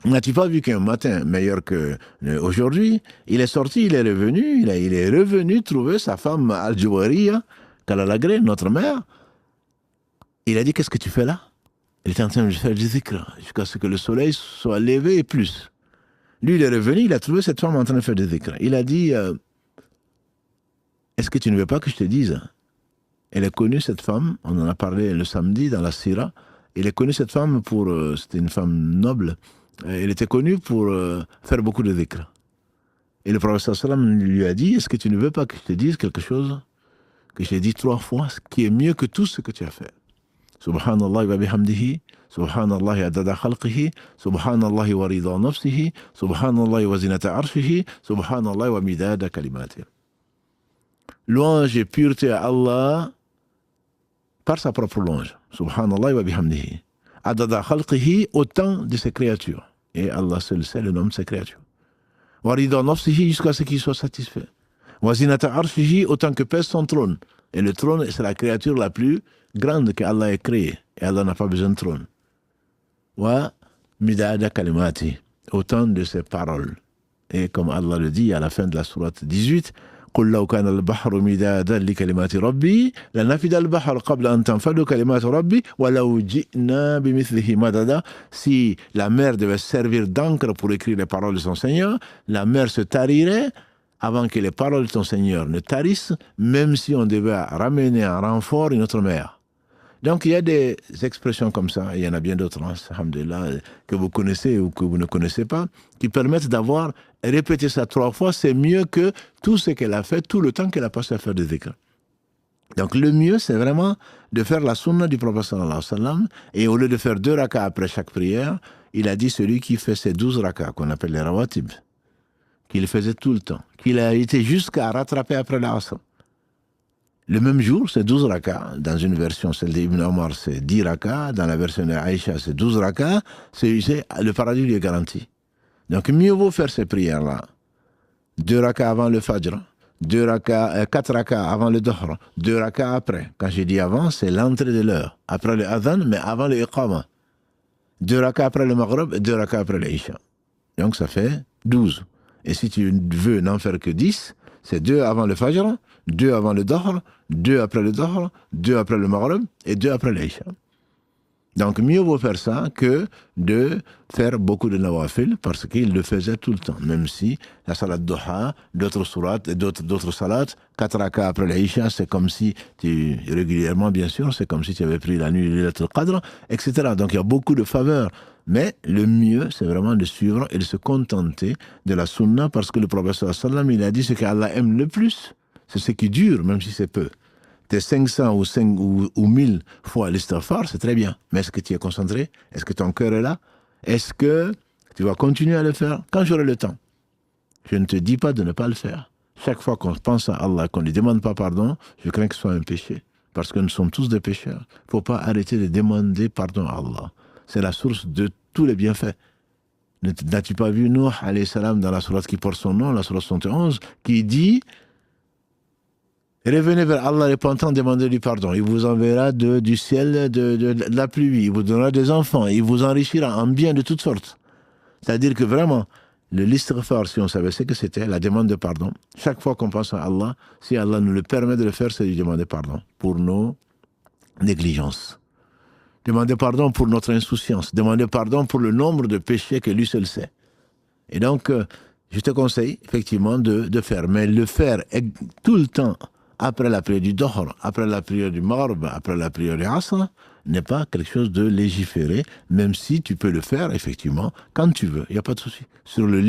N'as-tu pas vu qu'un matin, meilleur qu'aujourd'hui, il est sorti, il est revenu, il est revenu trouver sa femme Al-Jawariya, Kalalagré, notre mère. Il a dit, qu'est-ce que tu fais là? Il était en train de faire du zikr, jusqu'à ce que le soleil soit levé et plus. Lui, il est revenu, il a trouvé cette femme en train de faire du zikr. Il a dit, est-ce que tu ne veux pas que je te dise? Elle est connue, cette femme, on en a parlé le samedi dans la Sira. Elle est connue, cette femme, pour, c'était une femme noble. Elle était connue pour faire beaucoup de dhikr. Et le prophète sallam lui a dit, est-ce que tu ne veux pas que je te dise quelque chose que j'ai dit 3 fois, ce qui est mieux que tout ce que tu as fait? Subhanallah wa bihamdihi, subhanallah adada khalqihi, subhanallah wa rida nafsihi, subhanallah wa zinata arshihi, subhanallah wa midada kalimati. Louange et pureté à Allah par sa propre louange. Subhanallah wa bihamdihi. Adada khalqihi, autant de ses créatures. Et Allah seul sait le nom de ses créatures. Warida nafsihi, jusqu'à ce qu'il soit satisfait. Wazinata arshihi, autant que pèse son trône. Et le trône, c'est la créature la plus grande qu'Allah ait créée. Et Allah n'a pas besoin de trône. Wa midada kalimati, autant de ses paroles. Et comme Allah le dit à la fin de la sourate 18, قل لو كان البحر مدادا لكلمات ربي لنفد البحر قبل أن تنفد كلمات ربي ولو جئنا بمثله مددا. Si la mer devait servir d'encre pour écrire les paroles de son Seigneur, la mer se tarirait avant que les paroles de ton Seigneur ne tarissent, même si on devait ramener en renfort une autre mer. Donc il y a des expressions comme ça, il y en a bien d'autres, hein, alhamdoulilah, que vous connaissez ou que vous ne connaissez pas, qui permettent d'avoir répété ça 3 fois, c'est mieux que tout ce qu'elle a fait, tout le temps qu'elle a passé à faire des dhikr. Donc le mieux, c'est vraiment de faire la sunna du prophète sallallahu alayhi wa sallam, et au lieu de faire 2 rakas après chaque prière, il a dit celui qui fait ces 12 rakas, qu'on appelle les rawatib, qu'il faisait tout le temps, qu'il a été jusqu'à rattraper après l'asr. Le même jour, c'est 12 rakas. Dans une version, celle d'Ibn Omar, c'est 10 rakas. Dans la version d'Aïcha, c'est 12 rakas. Le paradis lui est garanti. Donc, mieux vaut faire ces prières-là. 2 rakas avant le fajr, 4 rakas avant le dohr, 2 rakas après. Quand je dis avant, c'est l'entrée de l'heure. Après le adhan, mais avant le iqama. 2 rakas après le maghrib et 2 rakas après l'Aïcha. Donc, ça fait 12. Et si tu veux n'en faire que 10, c'est 2 avant le fajr, 2 avant le dohr, 2 après le dohr, 2 après le maghrib et 2 après l'Aïcha. Donc mieux vaut faire ça que de faire beaucoup de nawafil, parce qu'il le faisait tout le temps, même si la salat duha, d'autres sourates, d'autres salats, 4 rakas après l'Aïcha, c'est comme si régulièrement bien sûr, c'est comme si tu avais pris la nuit de Laylatul Qadr, etc. Donc il y a beaucoup de faveurs. Mais le mieux, c'est vraiment de suivre et de se contenter de la sunna, parce que le prophète sallallahu alayhi wa sallam, il a dit ce qu'Allah aime le plus, c'est ce qui dure, même si c'est peu. Tes 500 ou 1000 fois l'istighfar, c'est très bien. Mais est-ce que tu es concentré? Est-ce que ton cœur est là? Est-ce que tu vas continuer à le faire quand j'aurai le temps? Je ne te dis pas de ne pas le faire. Chaque fois qu'on pense à Allah, qu'on ne lui demande pas pardon, je crains que ce soit un péché. Parce que nous sommes tous des pécheurs. Il ne faut pas arrêter de demander pardon à Allah. C'est la source de tous les bienfaits. N'as-tu pas vu Nuh, alayhi salam, dans la sourate qui porte son nom, la sourate 71, qui dit « Revenez vers Allah repentant, demandez-lui pardon. Il vous enverra du ciel de la pluie, il vous donnera des enfants, il vous enrichira en biens de toutes sortes. » C'est-à-dire que vraiment, l'istighfar, si on savait ce que c'était, la demande de pardon, chaque fois qu'on pense à Allah, si Allah nous le permet de le faire, c'est lui demander pardon pour nos négligences. Demander pardon pour notre insouciance. Demander pardon pour le nombre de péchés que lui seul sait. Et donc, je te conseille effectivement de faire. Mais le faire tout le temps, après la prière du Dohr, après la prière du Maghrib, après la prière du Asr, n'est pas quelque chose de légiféré, même si tu peux le faire effectivement quand tu veux. Il n'y a pas de souci. Sur le